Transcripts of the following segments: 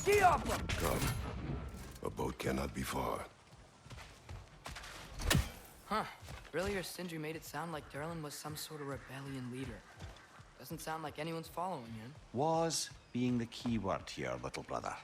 Ski off him! Come. A boat cannot be far. Huh. Really, or Sindri made it sound like Durlin was some sort of rebellion leader. Doesn't sound like anyone's following him. Was being the key word here, little brother.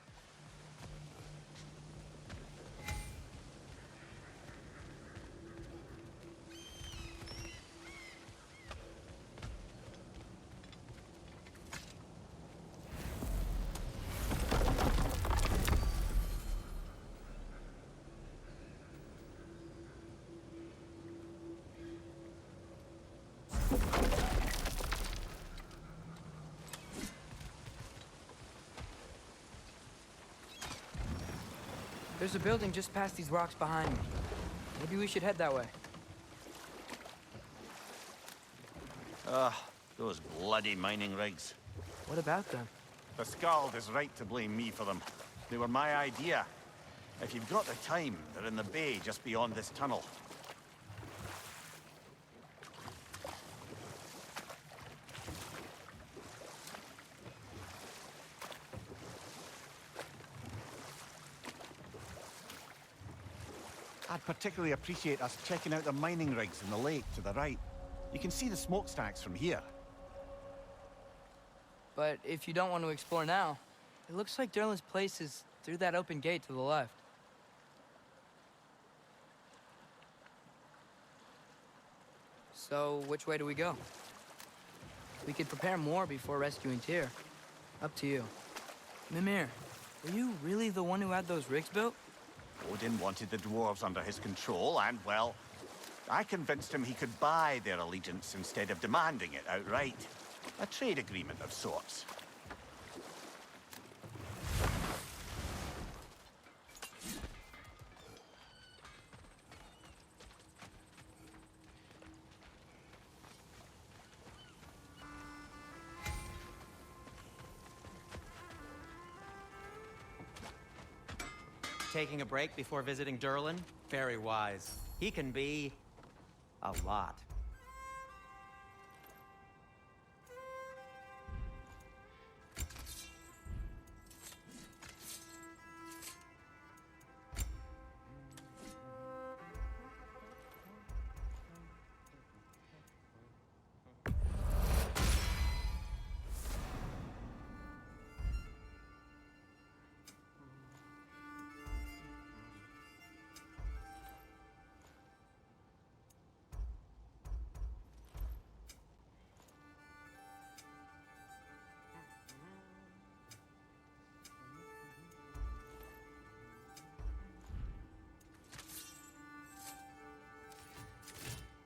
There's a building just past these rocks behind me. Maybe we should head that way. Those bloody mining rigs. What about them? The Skald is right to blame me for them. They were my idea. If you've got the time, they're in the bay just beyond this tunnel. I'd particularly appreciate us checking out the mining rigs in the lake to the right. You can see the smokestacks from here. But if you don't want to explore now, it looks like Durlin's place is through that open gate to the left. So, which way do we go? We could prepare more before rescuing Tyr. Up to you. Mimir, were you really the one who had those rigs built? Odin wanted the dwarves under his control, and, well, I convinced him he could buy their allegiance instead of demanding it outright. A trade agreement of sorts. Taking a break before visiting Durlin? Very wise. He can be... a lot.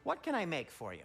What can I make for you?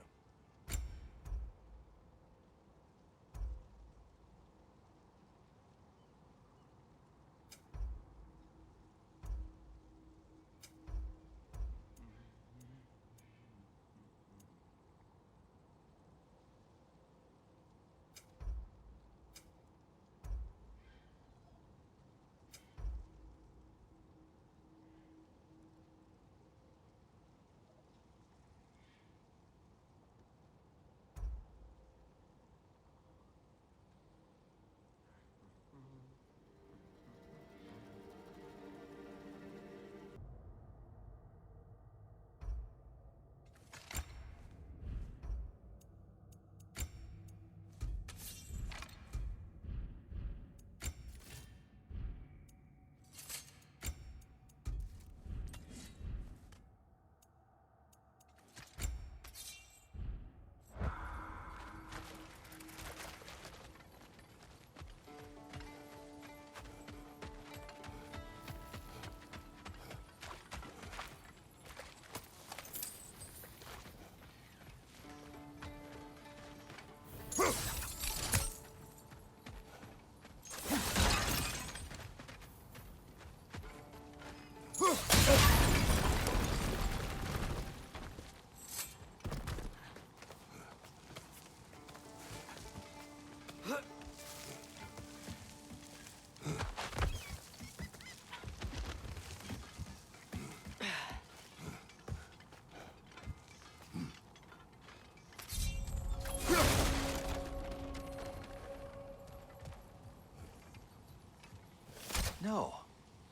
No,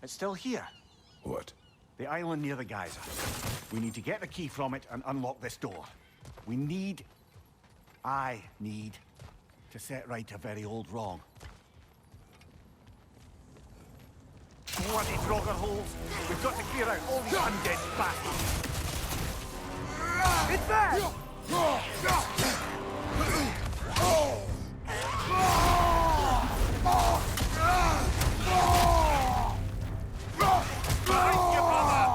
it's still here. What? The island near the geyser. We need to get the key from it and unlock this door. I need to set right a very old wrong. Bloody Draugr holes! We've got to clear out all these undead bastards! It's back! Behind you, brother!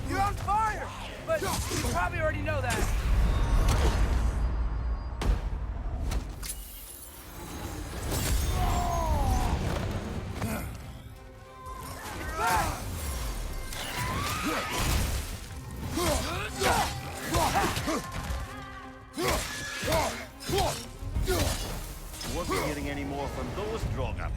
You're on fire! But you probably already know that. It's back! Wasn't hearing any more from those Draugr.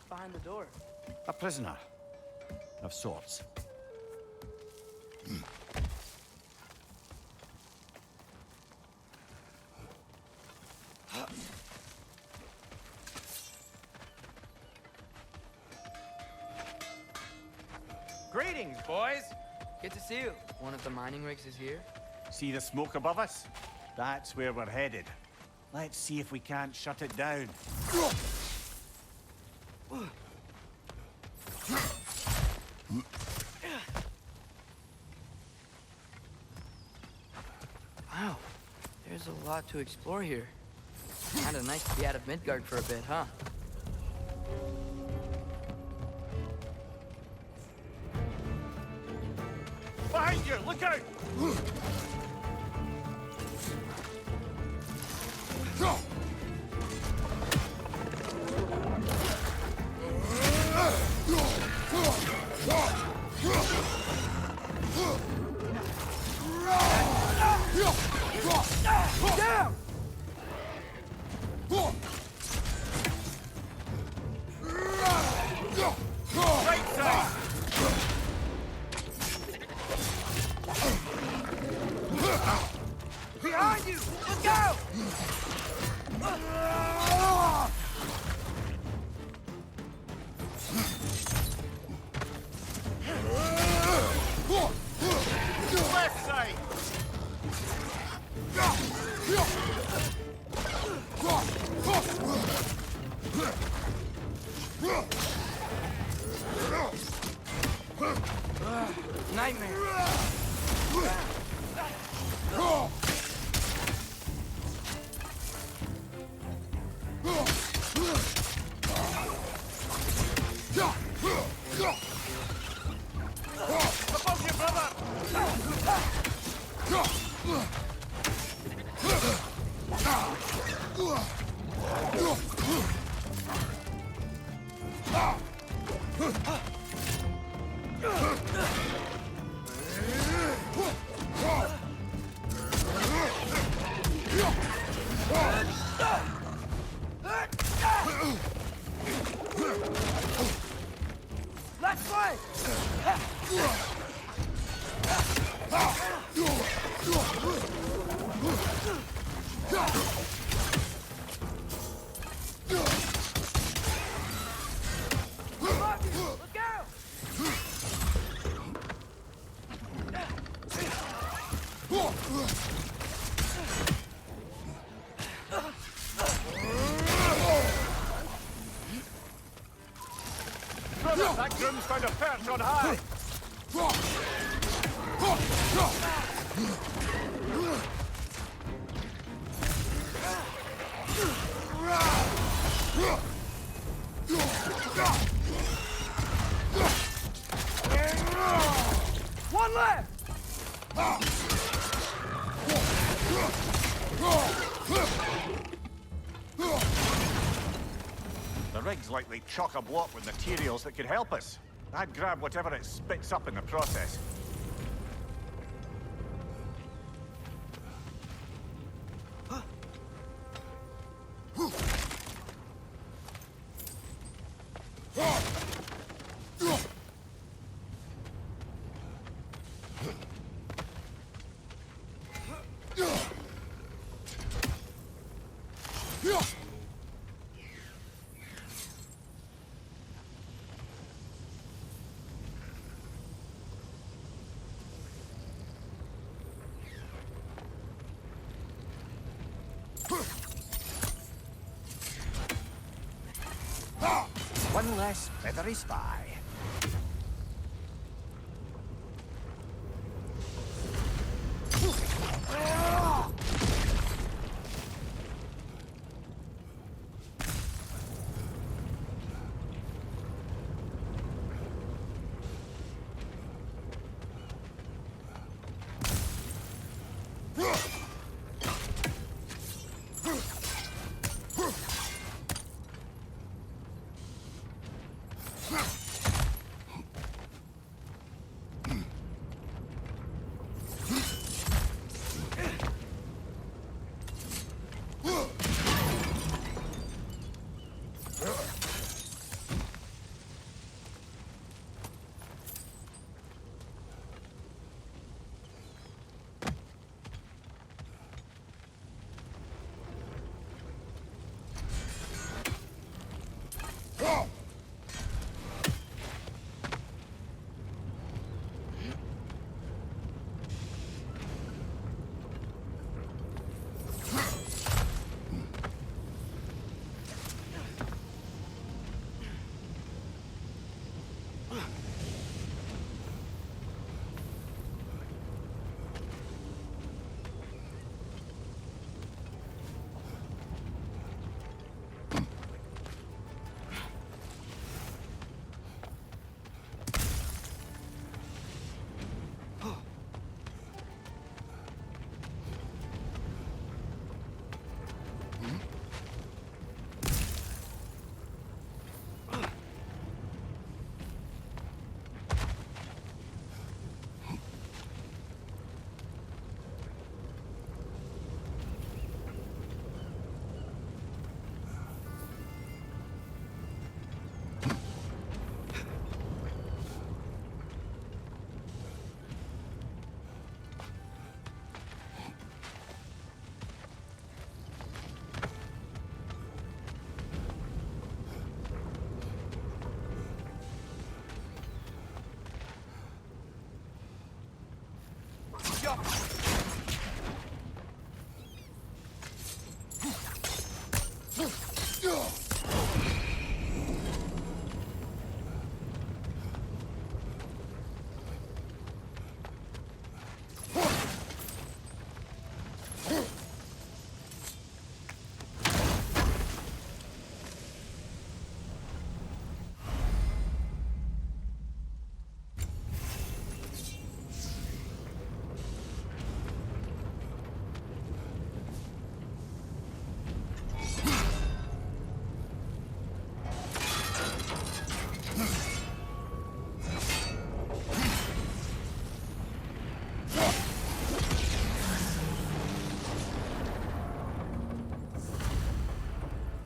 Behind the door. A prisoner. Of sorts. Greetings, boys. Good to see you. One of the mining rigs is here. See the smoke above us? That's where we're headed. Let's see if we can't shut it down. Wow, there's a lot to explore here. Kinda nice to be out of Midgard for a bit, huh? Behind you! Look out! Down! Right side! Behind you! Look out! Left side! Nightmare. Above you, brother! Let's play! Groom's found a perch on high! One left! The rig's likely chock-a-block with materials that could help us. I'd grab whatever it spits up in the process. One less feathery spy.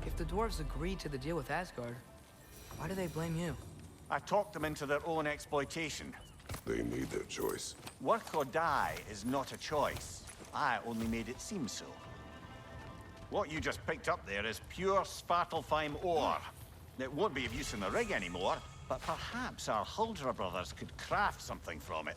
If the dwarves agreed to the deal with Asgard, why do they blame you? I talked them into their own exploitation. They made their choice. Work or die is not a choice. I only made it seem so. What you just picked up there is pure Svartalfheim ore. It won't be of use in the rig anymore, but perhaps our Huldra brothers could craft something from it.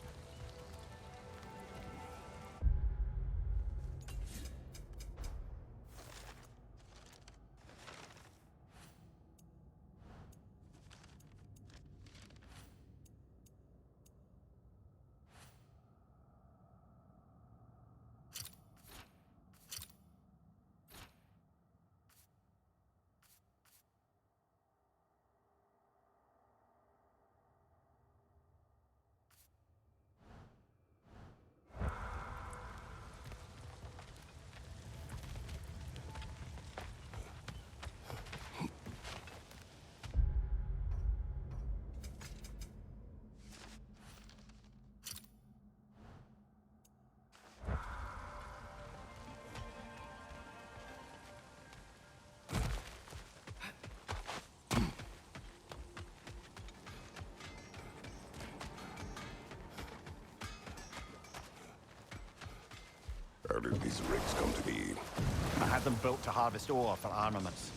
had them built to harvest ore for armaments.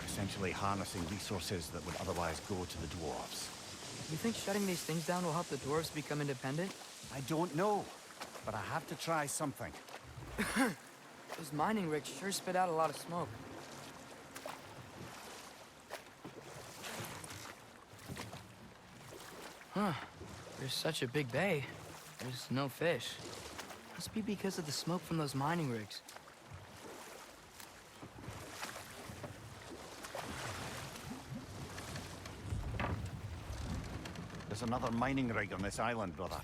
Essentially harnessing resources that would otherwise go to the dwarves. You think shutting these things down will help the dwarves become independent? I don't know, but I have to try something. Those mining rigs sure spit out a lot of smoke. Huh. There's such a big bay. There's no fish. Must be because of the smoke from those mining rigs. There's another mining rig on this island, brother.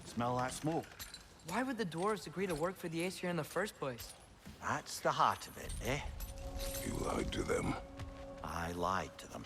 Smell that smoke? Why would the dwarves agree to work for the Aesir in the first place? That's the heart of it, eh? You lied to them. I lied to them.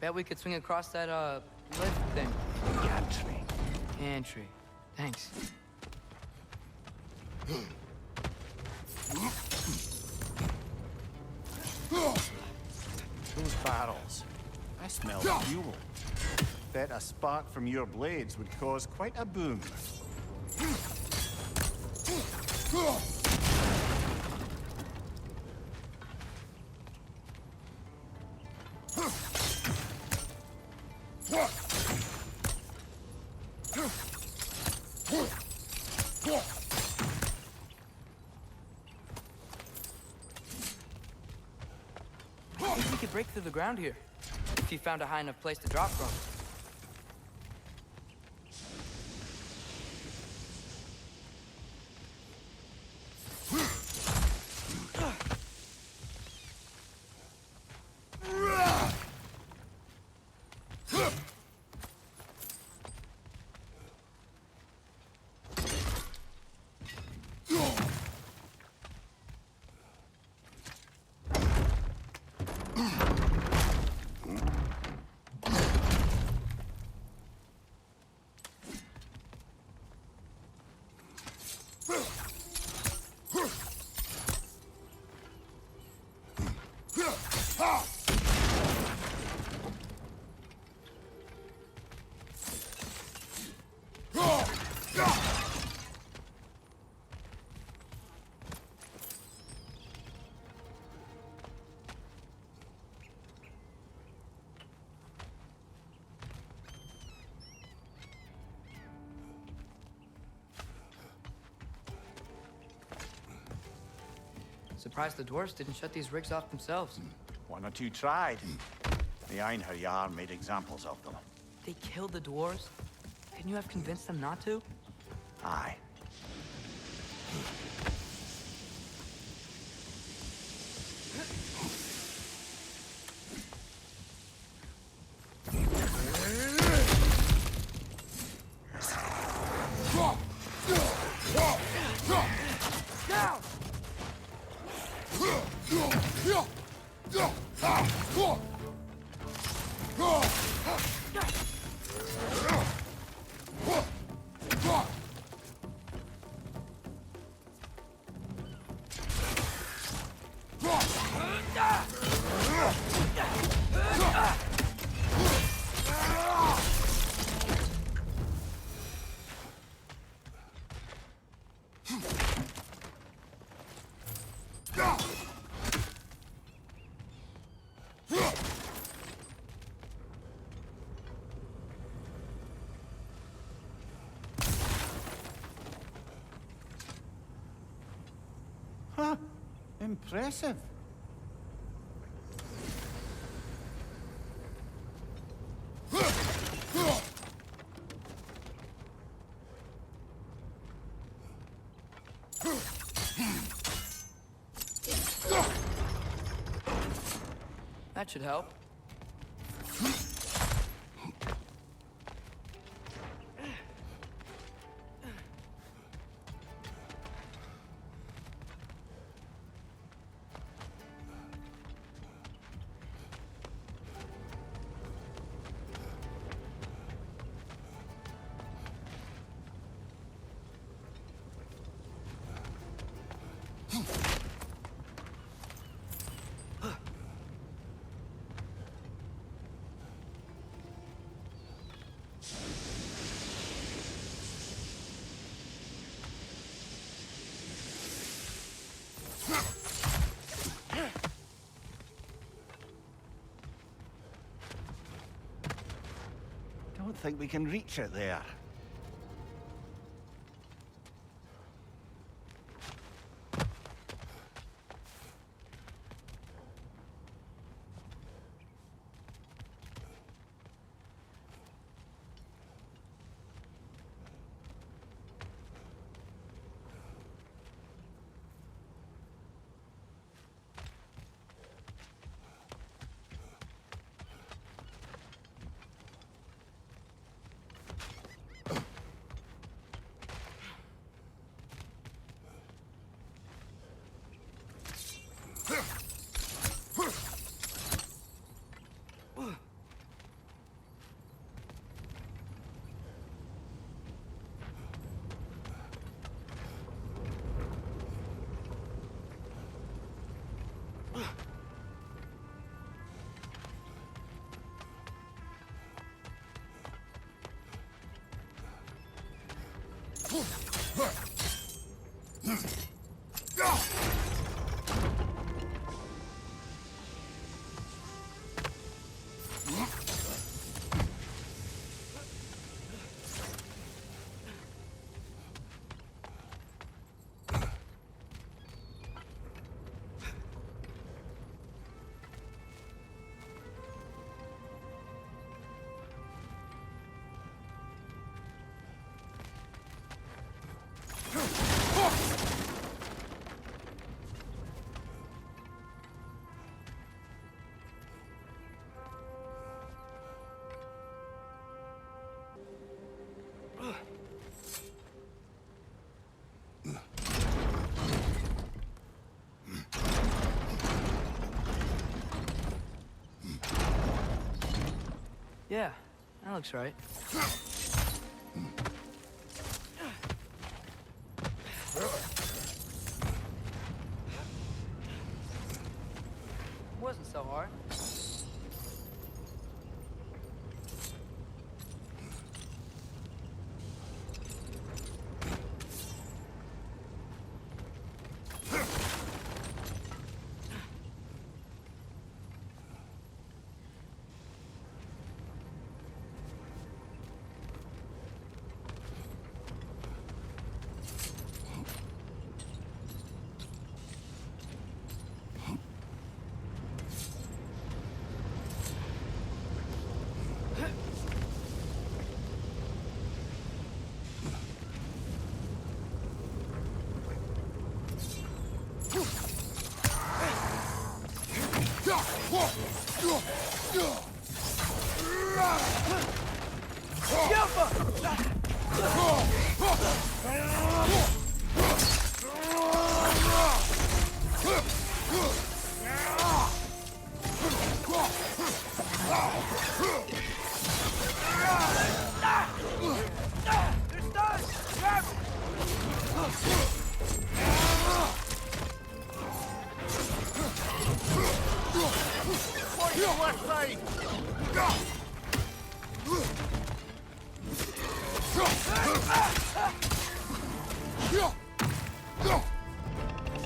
Bet we could swing across that, lift thing. Gantry. Pantry. Thanks. Those barrels. I smell fuel. Bet a spark from your blades would cause quite a boom. I think we could break through the ground here, if you found a high enough place to drop from. Surprised the dwarves didn't shut these rigs off themselves. One or two tried. The Einherjar made examples of them. They killed the dwarves? Couldn't you have convinced them not to? Aye. Impressive. That should help. Don't think we can reach it there. Yeah, that looks right. Wasn't so hard.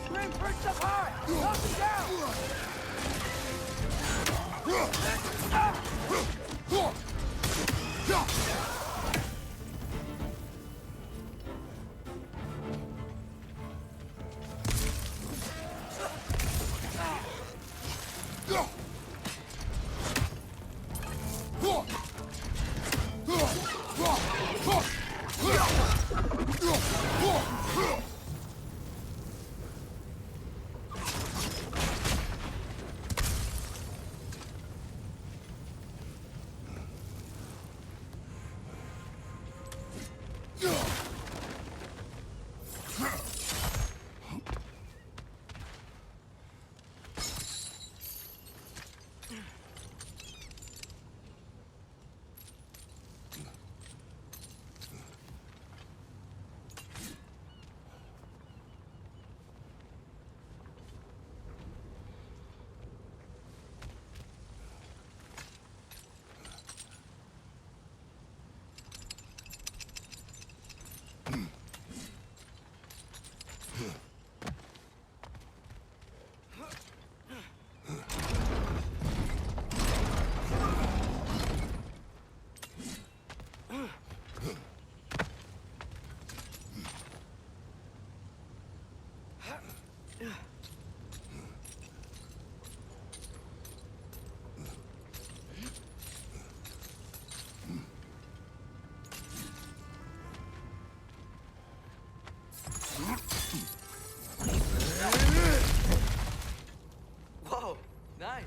Scream perched up high! Knock him down! Whoa, nice.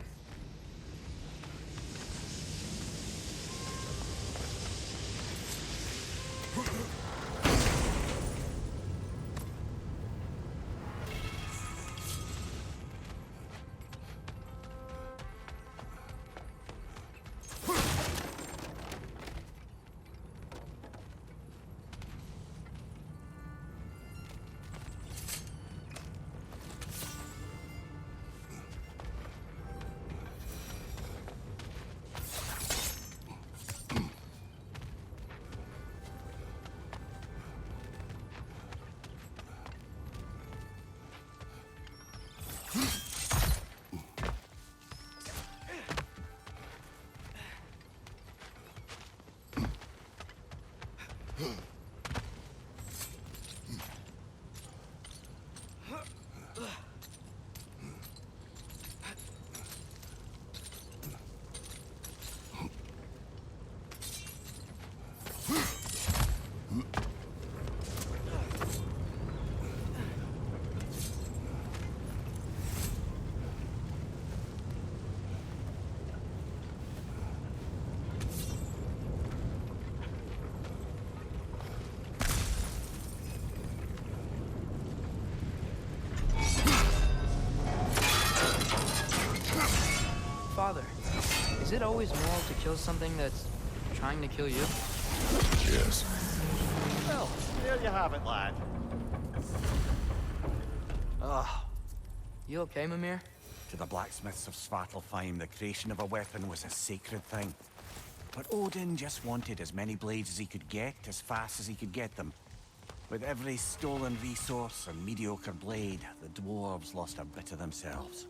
Father, is it always moral to kill something that's trying to kill you? Yes. Well, there you have it, lad. You okay, Mimir? To the blacksmiths of Svartalfheim, the creation of a weapon was a sacred thing. But Odin just wanted as many blades as he could get, as fast as he could get them. With every stolen resource and mediocre blade, the dwarves lost a bit of themselves.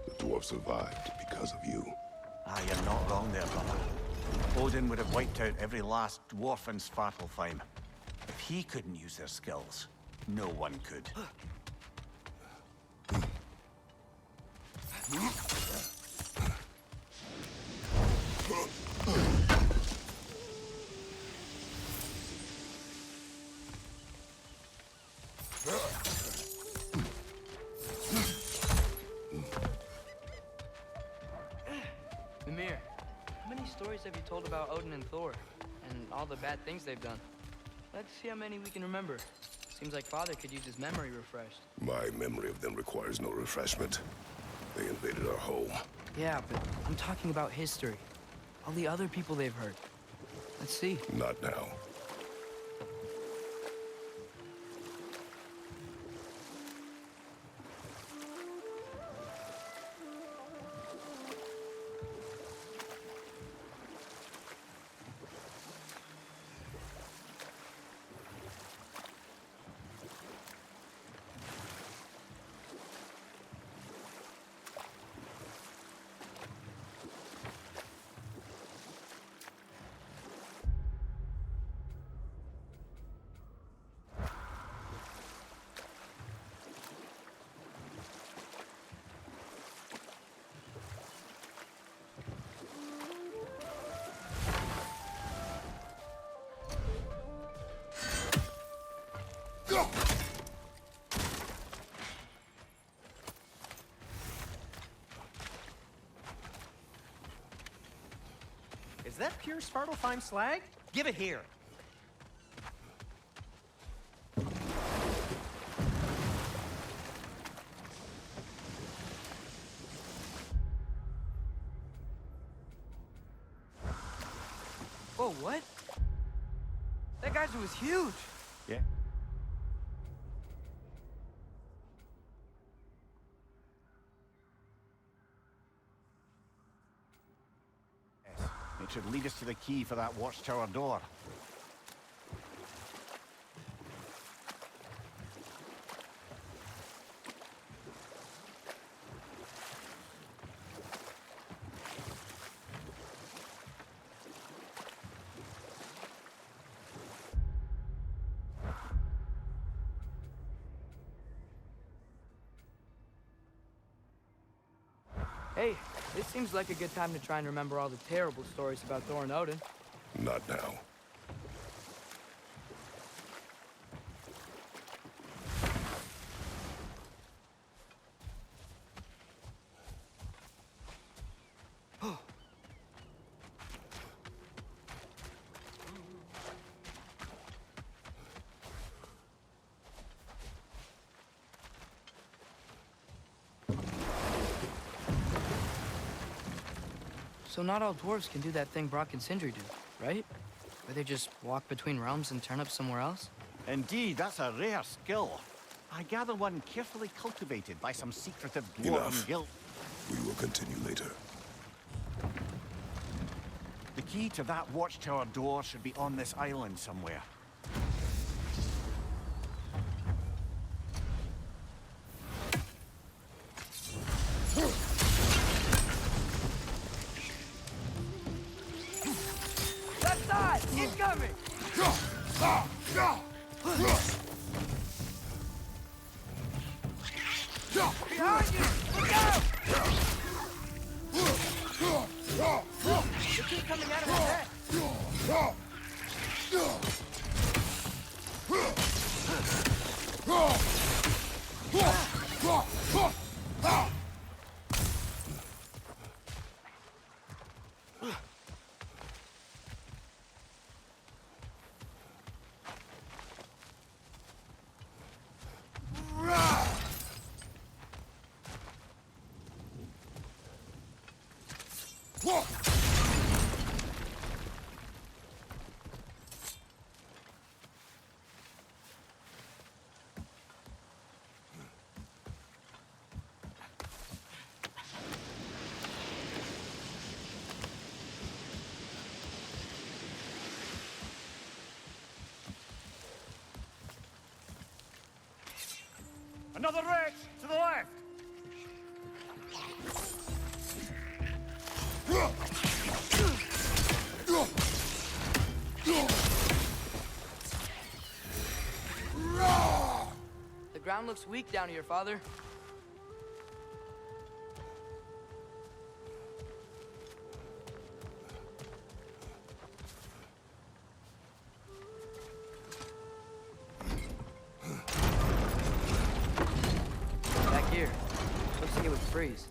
The dwarf survived because of you. Ah, you're not wrong there, brother. Odin would have wiped out every last dwarf in Svartalfheim. If he couldn't use their skills, no one could. Mimir, how many stories have you told about Odin and Thor? And all the bad things they've done? Let's see how many we can remember. Seems like Father could use his memory refreshed. My memory of them requires no refreshment. They invaded our home. Yeah, but I'm talking about history. All the other people they've hurt. Let's see. Not now. that pure Svartalfheim slag? Give it here. Whoa, what? That geyser was huge. Yeah. Yes. It should lead us to the key for that watchtower door. Hey, this seems like a good time to try and remember all the terrible stories about Thor and Odin. Not now. So not all dwarves can do that thing Brock and Sindri do, right? Where they just walk between realms and turn up somewhere else? Indeed, that's a rare skill. I gather one carefully cultivated by some secretive dwarven Enough. guild. We will continue later. The key to that watchtower door should be on this island somewhere. Left side! Incoming! Behind you! Look out! They keep coming out of his head. Another wreck to the left. The ground looks weak down here, Father. Back here. Looks like it would freeze.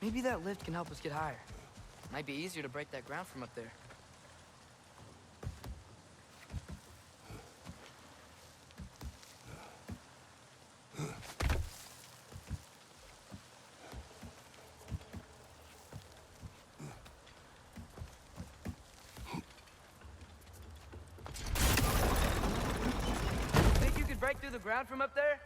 Maybe that lift can help us get higher. Might be easier to break that ground from up there. break through the ground from up there?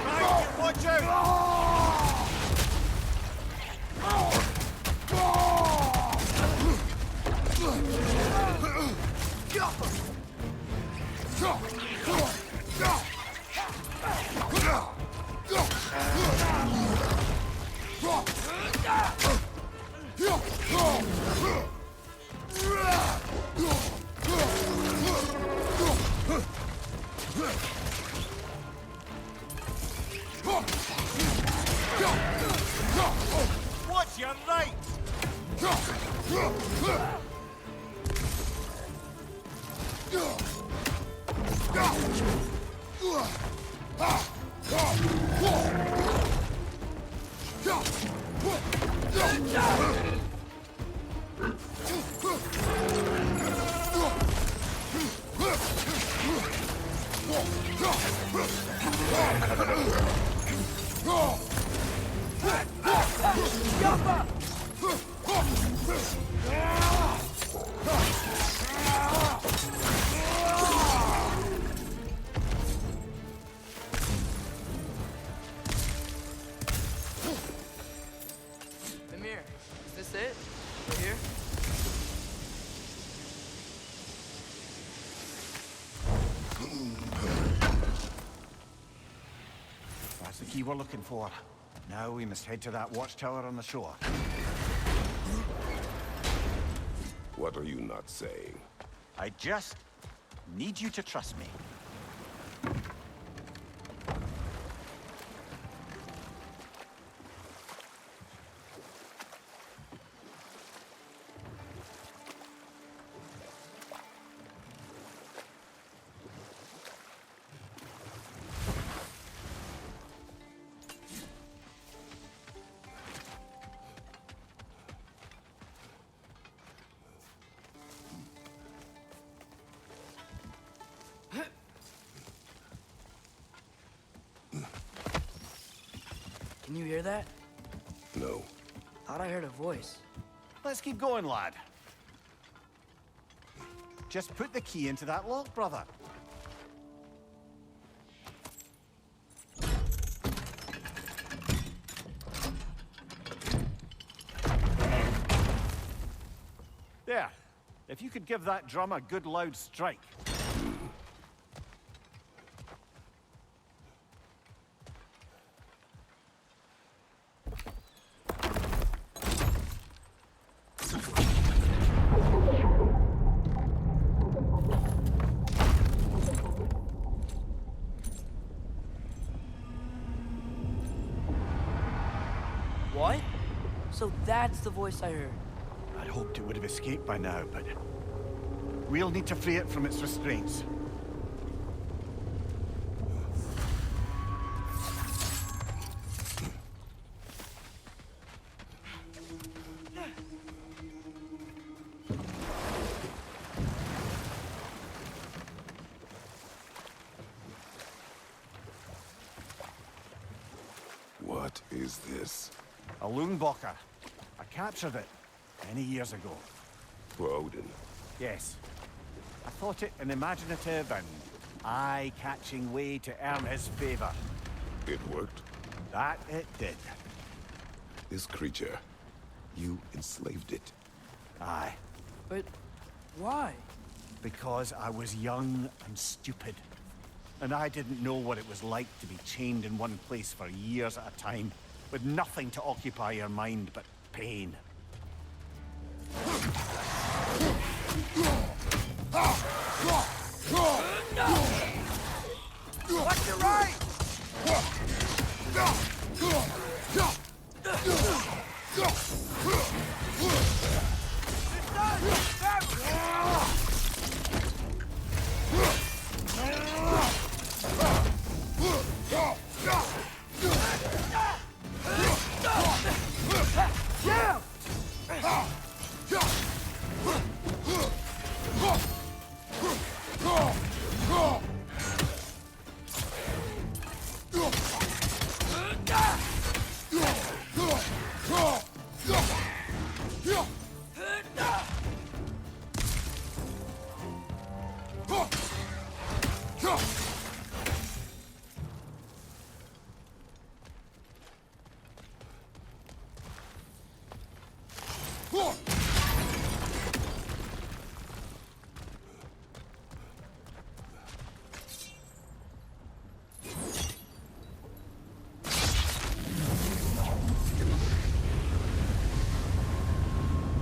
Right, watch out! Watch your right! Mimir, is this it? We're here? That's the key we're looking for. Now we must head to that watchtower on the shore. What are you not saying? I just need you to trust me. Can you hear that? No. Thought I heard a voice. Let's keep going, lad. Just put the key into that lock, brother. There. If you could give that drum a good loud strike. What? So that's the voice I heard. I'd hoped it would have escaped by now, but we'll need to free it from its restraints. What is this? A Loonbocker. I captured it many years ago. For Odin. Yes. I thought it an imaginative and eye-catching way to earn his favor. It worked? That it did. This creature, you enslaved it. Aye. But why? Because I was young and stupid. And I didn't know what it was like to be chained in one place for years at a time, with nothing to occupy your mind but pain. Watch your right!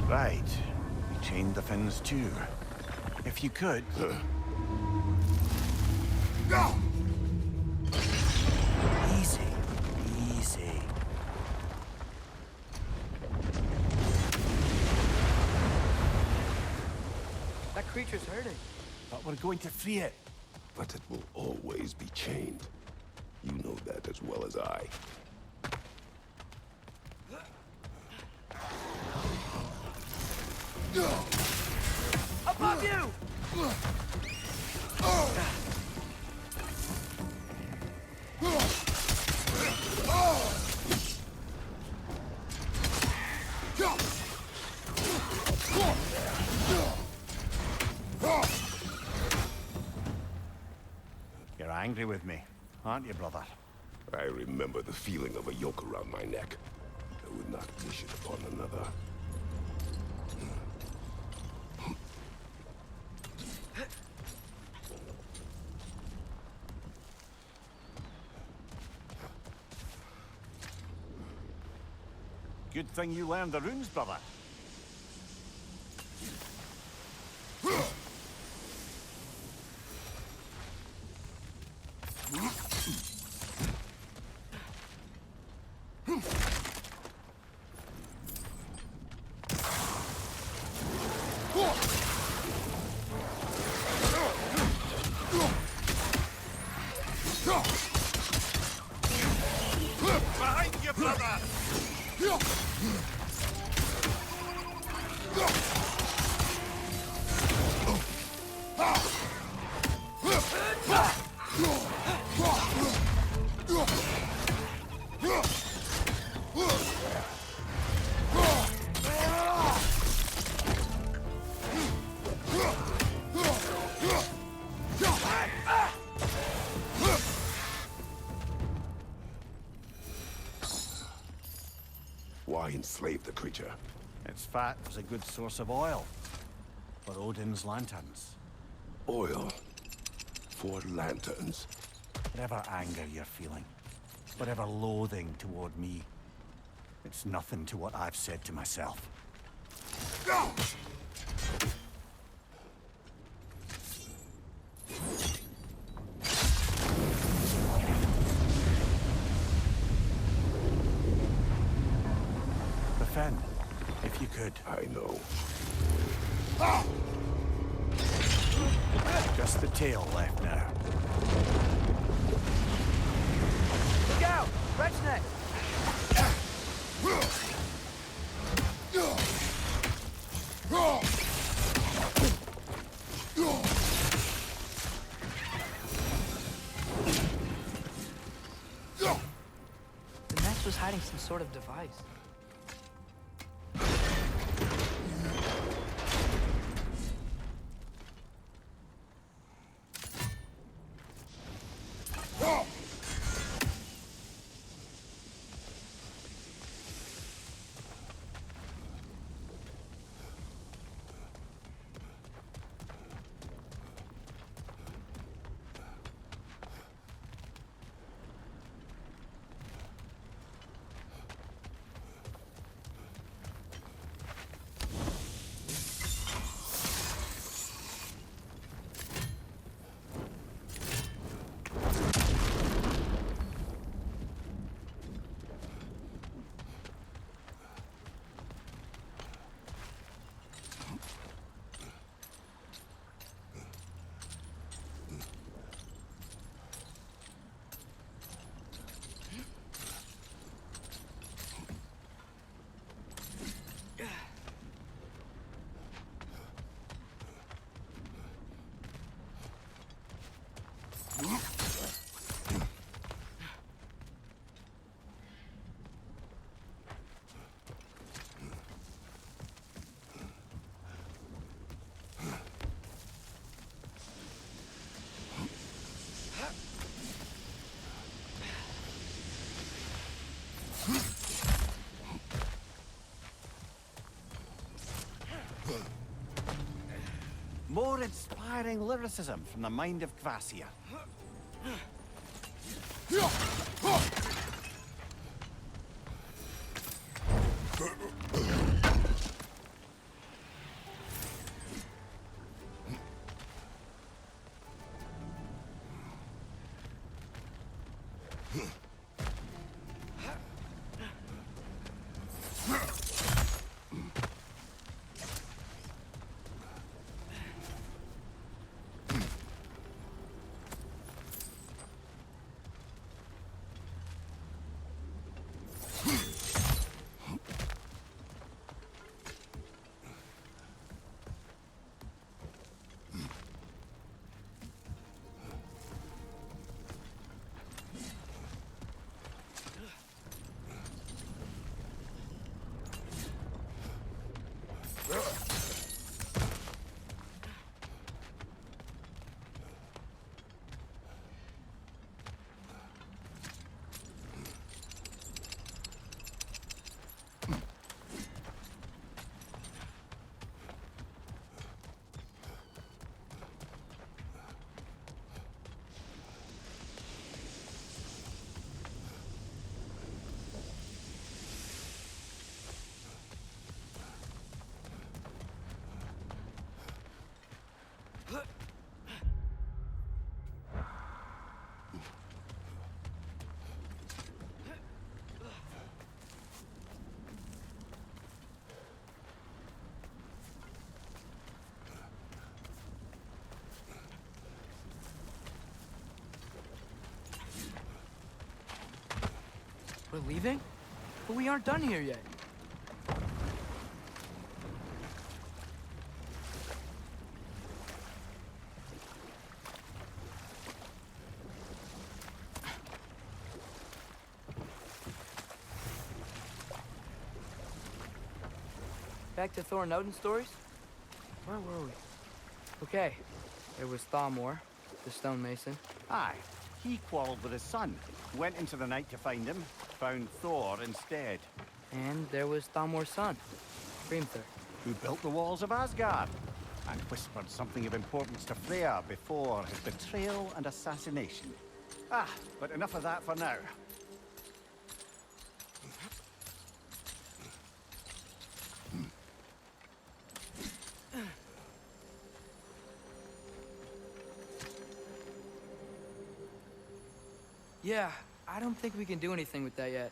Right. We chained the fins too. If you could... Easy. Easy. That creature's hurting. But we're going to free it. But it will always be chained. You know that as well as I. Above you! You're angry with me, aren't you, brother? I remember the feeling of a yoke around my neck. I would not wish it upon another. Good thing you learned the runes, brother. Behind you, brother! Why enslave the creature? Its fat was a good source of oil for Odin's lanterns. Oil. For lanterns. Whatever anger you're feeling, whatever loathing toward me, it's nothing to what I've said to myself. Defend, if you could. I know. Just the tail left now. Look out! Wretch neck! The nest was hiding some sort of device. More inspiring lyricism from the mind of Kvasir. We're leaving? But we aren't done here yet. Back to Thor and Odin stories? Where were we? Okay, there was Thalmor, the stonemason. Aye, he quarreled with his son, went into the night to find him, found Thor instead. And there was Thalmor's son, Hrimthur. Who built the walls of Asgard, and whispered something of importance to Freya before his betrayal and assassination. Ah, but enough of that for now. Yeah, I don't think we can do anything with that yet.